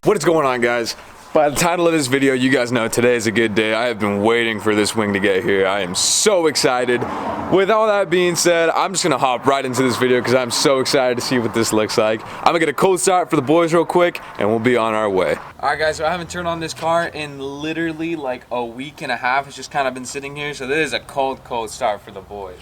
What is going on, guys? By the title of this video, you guys know today is a good day. I have been waiting for this wing to get here. I am so excited. With all that being said, I'm just gonna hop right into this video because I'm so excited to see what this looks like. I'm gonna get a cold start for the boys real quick and we'll be on our way. Alright guys, so I haven't turned on this car in literally like a week and a half. It's just kind of been sitting here, so this is a cold start for the boys.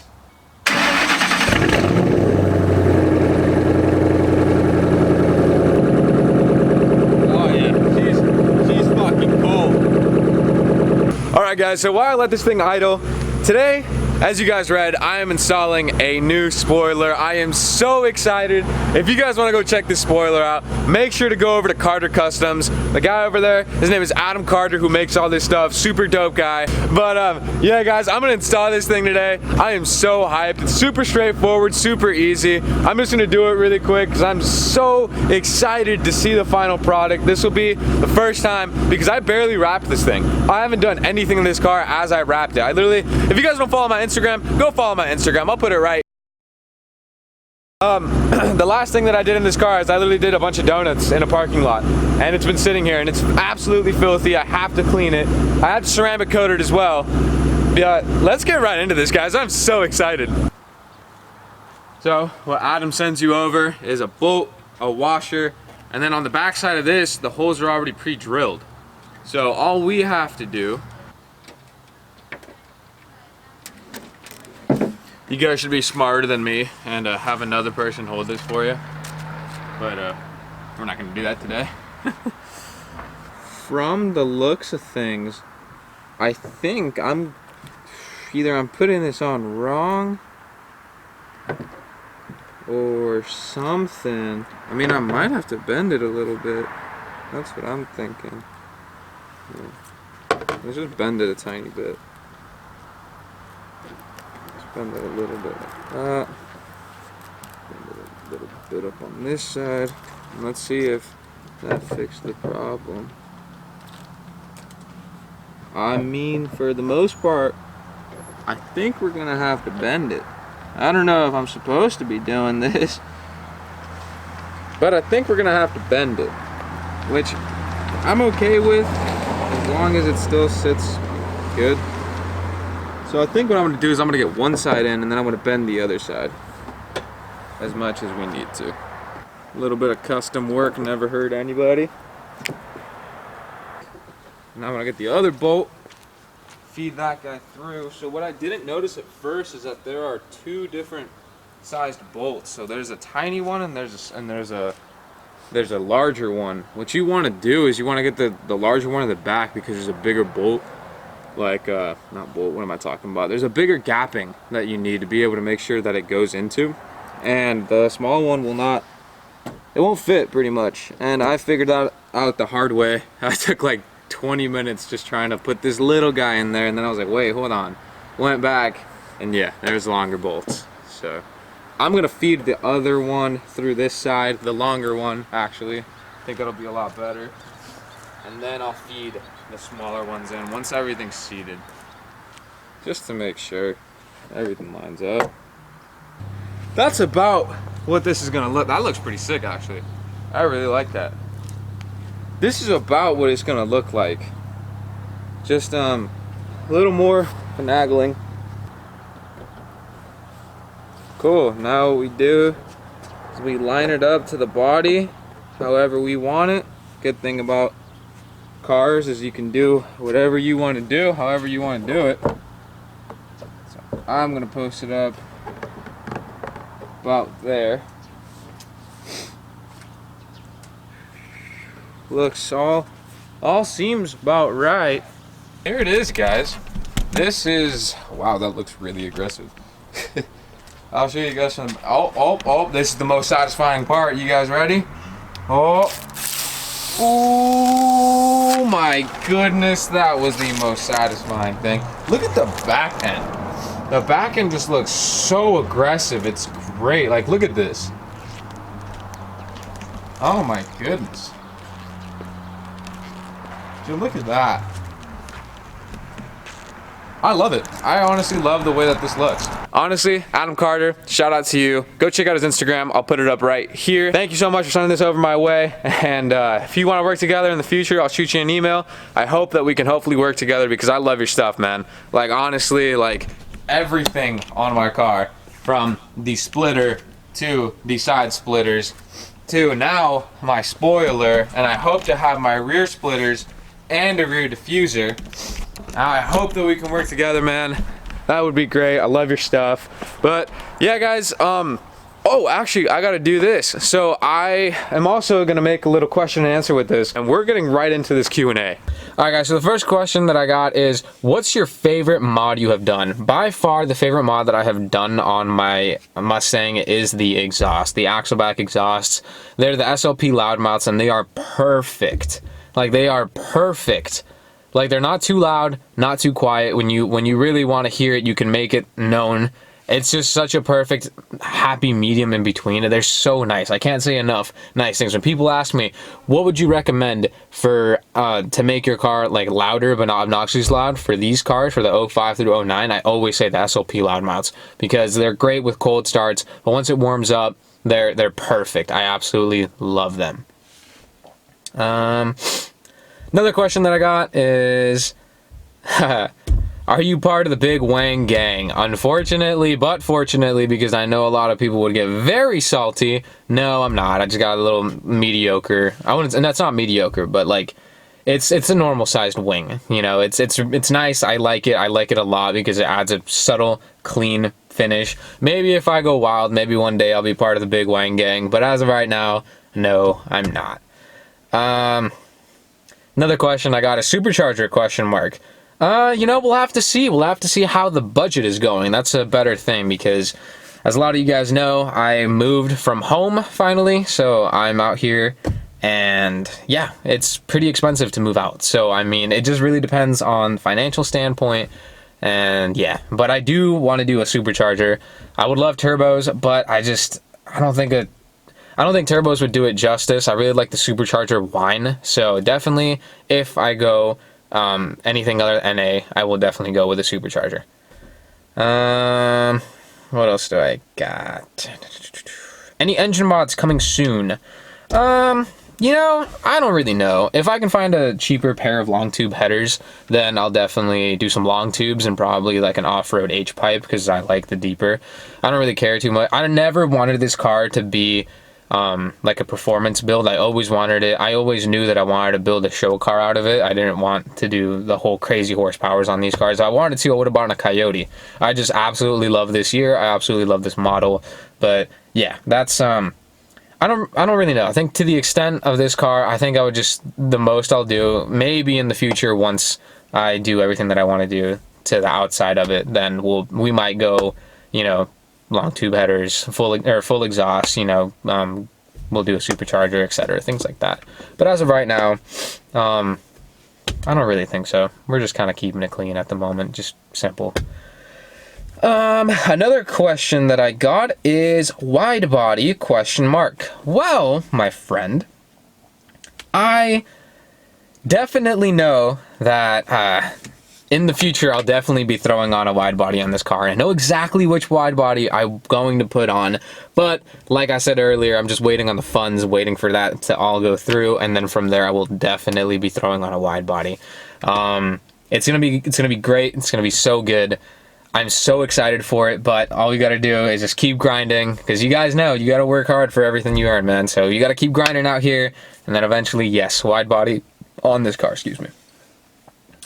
Alright guys, so while I let this thing idle, today, as you guys read, I am installing a new spoiler. I am so excited. If you guys want to go check this spoiler out, make sure to go over to CarterCustoms. The guy over there, his name is Adam Carter, who makes all this stuff. Super dope guy. But yeah guys, I'm gonna install this thing today. I am so hyped. It's super straightforward, super easy. I'm just gonna do it really quick because I'm so excited to see the final product. This will be the first time because I barely wrapped this thing. I haven't done anything in this car as I wrapped it. I literally, if you guys don't follow my Instagram, go follow my Instagram. I'll put it right. The last thing that I did in this car is I literally did a bunch of donuts in a parking lot, and it's been sitting here and it's absolutely filthy. I have to clean it. I have to ceramic coat it as well. Yeah, let's get right into this, guys. I'm so excited. So what Adam sends you over is a bolt, a washer, and then on the back side of this, the holes are already pre-drilled. So all we have to do, you guys should be smarter than me and have another person hold this for you. But we're not gonna do that today. From the looks of things, I think I'm putting this on wrong or something. I mean, I might have to bend it a little bit. That's what I'm thinking. Yeah. Let's just bend it a tiny bit. Bend it a little bit like that. Bend it a little bit up on this side. And let's see if that fixed the problem. I mean, for the most part, I think we're gonna have to bend it. I don't know if I'm supposed to be doing this, but I think we're gonna have to bend it, which I'm okay with as long as it still sits good. So I think what I'm going to do is I'm going to get one side in and then I'm going to bend the other side as much as we need to. A little bit of custom work never hurt anybody. Now I'm going to get the other bolt, feed that guy through. So what I didn't notice at first is that there are two different sized bolts. So there's a tiny one and there's a larger one. What you want to do is you want to get the larger one in the back because there's a bigger bolt. Like, not bolt, what am I talking about? There's a bigger gapping that you need to be able to make sure that it goes into. And the small one will not, it won't fit pretty much. And I figured that out the hard way. I took like 20 minutes just trying to put this little guy in there. And then I was like, wait, hold on. Went back, and yeah, there's longer bolts. So I'm gonna feed the other one through this side, the longer one, actually. I think that'll be a lot better. And then I'll feed the smaller ones in once everything's seated, just to make sure everything lines up. That's about what this is gonna look. That looks pretty sick, actually. I really like that. This is about what it's gonna look like. Just a little more finagling. Cool. Now what we do is we line it up to the body however we want it. Good thing about cars is you can do whatever you want to do, however you want to do it. So I'm gonna post it up about there. Looks all seems about right. Here it is, guys. This is, wow, that looks really aggressive. I'll show you guys some. Oh, this is the most satisfying part. You guys ready? Oh my goodness, that was the most satisfying thing. Look at the back end. The back end just looks so aggressive. It's great. Like, look at this. Oh my goodness. Dude, look at that. I love it. I honestly love the way that this looks. honestly, Adam Carter, shout out to you. Go check out his Instagram. I'll put it up right here. Thank you so much for sending this over my way. And if you want to work together in the future, I'll shoot you an email. I hope that we can hopefully work together because I love your stuff, man. Like, honestly, like, everything on my car, from the splitter to the side splitters to now my spoiler, and I hope to have my rear splitters and a rear diffuser. I hope that we can work together, man. That would be great. I love your stuff. But yeah, guys, oh, actually, I gotta do this. So I am also gonna make a little question and answer with this, and we're getting right into this Q&A. All right, guys, so the first question that I got is, what's your favorite mod you have done? By far, the favorite mod that I have done on my Mustang is the exhaust, the Axleback exhausts. They're the SLP loudmouths, and they are perfect. Like, they are perfect. Like, they're not too loud, not too quiet. When you really want to hear it, you can make it known. It's just such a perfect, happy medium in between. They're so nice. I can't say enough nice things. When people ask me, what would you recommend for to make your car like louder but not obnoxiously loud for these cars, for the 05 through 09, I always say the SLP loudmouths because they're great with cold starts, but once it warms up, they're perfect. I absolutely love them. Another question that I got is, are you part of the Big Wang gang? Unfortunately, but fortunately, because I know a lot of people would get very salty. No, I'm not. I just got a little mediocre. And that's not mediocre, but like, it's a normal sized wing. You know, it's nice. I like it. I like it a lot because it adds a subtle, clean finish. Maybe if I go wild, maybe one day I'll be part of the Big Wang gang. But as of right now, no, I'm not. Another question I got, a supercharger question mark. You know, we'll have to see. We'll have to see how the budget is going. That's a better thing because, as a lot of you guys know, I moved from home finally, so I'm out here, and yeah, it's pretty expensive to move out. So, I mean, it just really depends on financial standpoint, and yeah. But I do want to do a supercharger. I would love turbos, but I don't think turbos would do it justice. I really like the supercharger whine, so definitely if I go anything other than NA, I will definitely go with a supercharger. What else do I got? Any engine mods coming soon? You know, I don't really know. If I can find a cheaper pair of long tube headers, then I'll definitely do some long tubes and probably like an off-road H-pipe because I like the deeper. I don't really care too much. I never wanted this car to be like a performance build. I always wanted it. I always knew that I wanted to build a show car out of it. I didn't want to do the whole crazy horsepowers on these cars. I wanted to. I would have bought a Coyote. I just absolutely love this year. I absolutely love this model. But yeah, that's I don't really know. I think to the extent of this car, I think I would just, the most I'll do, maybe in the future once I do everything that I want to do to the outside of it, then we might go, you know, long tube headers, full exhaust, you know, we'll do a supercharger, etc., things like that. But as of right now, I don't really think so. We're just kind of keeping it clean at the moment, just simple. Another question that I got is wide body question mark. Well, my friend, I definitely know that in the future I'll definitely be throwing on a wide body on this car. I know exactly which wide body I'm going to put on, but like I said earlier, I'm just waiting on the funds, waiting for that to all go through, and then from there I will definitely be throwing on a wide body. It's gonna be great. It's gonna be so good. I'm so excited for it, but all you gotta do is just keep grinding, because you guys know you gotta work hard for everything you earn, man. So you gotta keep grinding out here, and then eventually, yes, wide body on this car, excuse me.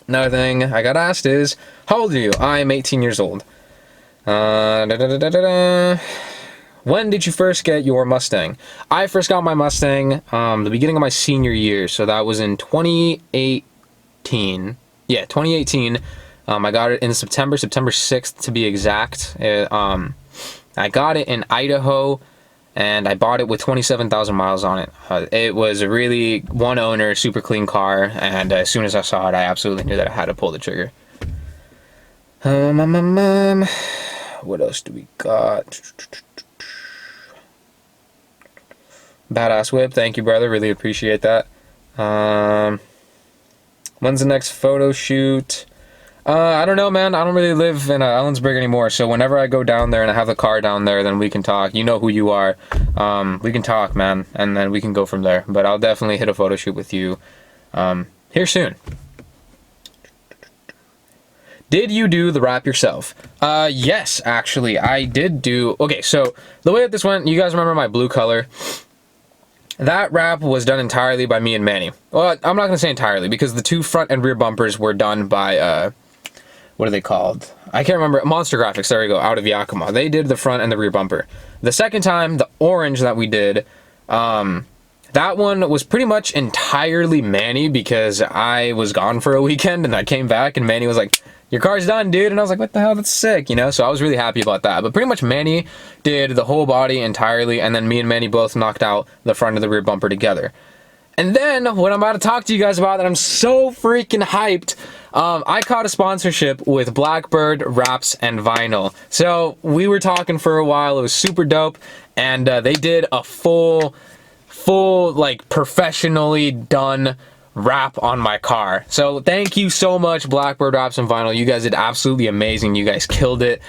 Another thing I got asked is, how old are you? I am 18 years old. When did you first get your Mustang? I first got my Mustang the beginning of my senior year, so that was in 2018. Yeah, 2018. I got it in September 6th to be exact. I got it in Idaho, and I bought it with 27,000 miles on it. It was a really one owner, super clean car, and as soon as I saw it, I absolutely knew that I had to pull the trigger. What else do we got? Badass whip, thank you, brother, really appreciate that. When's the next photo shoot? I don't know, man. I don't really live in Ellensburg anymore, so whenever I go down there and I have the car down there, then we can talk. You know who you are. We can talk, man, and then we can go from there. But I'll definitely hit a photo shoot with you here soon. Did you do the wrap yourself? Yes, actually, I did do... Okay, so the way that this went, you guys remember my blue color? That wrap was done entirely by me and Manny. Well, I'm not going to say entirely, because the two front and rear bumpers were done by, what are they called? I can't remember. Monster Graphics, there we go, out of Yakima. They did the front and the rear bumper. The second time, the orange that we did, that one was pretty much entirely Manny, because I was gone for a weekend, and I came back, and Manny was like, your car's done, dude. And I was like, what the hell? That's sick, you know? So I was really happy about that. But pretty much Manny did the whole body entirely, and then me and Manny both knocked out the front and the rear bumper together. And then, what I'm about to talk to you guys about that I'm so freaking hyped, I caught a sponsorship with Blackbird Wraps and Vinyl. So we were talking for a while. It was super dope. And they did a full, like, professionally done wrap on my car. So thank you so much, Blackbird Wraps and Vinyl. You guys did absolutely amazing. You guys killed it.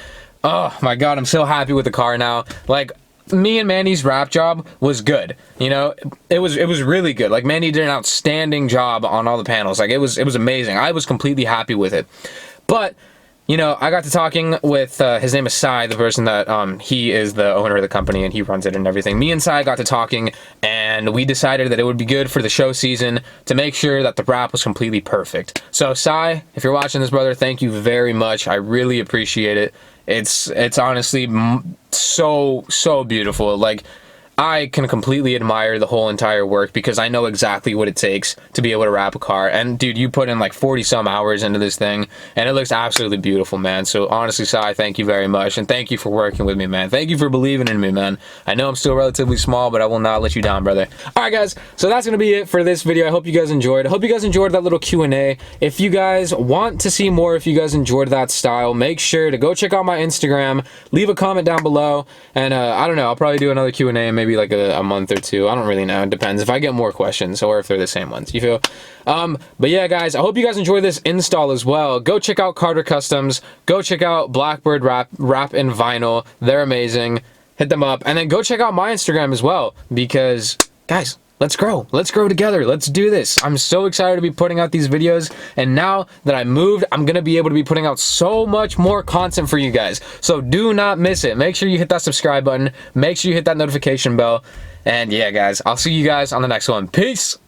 Oh my god, I'm so happy with the car now. Like, me and Manny's wrap job was good. You know, it was really good. Like, Manny did an outstanding job on all the panels. Like, it was amazing. I was completely happy with it. But you know, I got to talking with, his name is Sai, the person that, he is the owner of the company and he runs it and everything. Me and Sai got to talking and we decided that it would be good for the show season to make sure that the wrap was completely perfect. So Sai, if you're watching this, brother, thank you very much. I really appreciate it. It's honestly so beautiful. Like, I can completely admire the whole entire work because I know exactly what it takes to be able to wrap a car. And dude, you put in like 40 some hours into this thing and it looks absolutely beautiful, man. So honestly, Sai, thank you very much. And thank you for working with me, man. Thank you for believing in me, man. I know I'm still relatively small, but I will not let you down, brother. All right, guys. So that's going to be it for this video. I hope you guys enjoyed. I hope you guys enjoyed that little Q&A. If you guys want to see more, if you guys enjoyed that style, make sure to go check out my Instagram, leave a comment down below. And I don't know, I'll probably do another Q&A maybe like a month or two. I don't really know. It depends if I get more questions or if they're the same ones. You feel? But yeah, guys, I hope you guys enjoy this install as well. Go check out Carter Go check out Blackbird Wrap and Vinyl. They're amazing. Hit them up. And then go check out my Instagram as well because, guys, let's grow. Let's grow together. Let's do this. I'm so excited to be putting out these videos. And now that I moved, I'm going to be able to be putting out so much more content for you guys. So do not miss it. Make sure you hit that subscribe button. Make sure you hit that notification bell. And yeah, guys, I'll see you guys on the next one. Peace.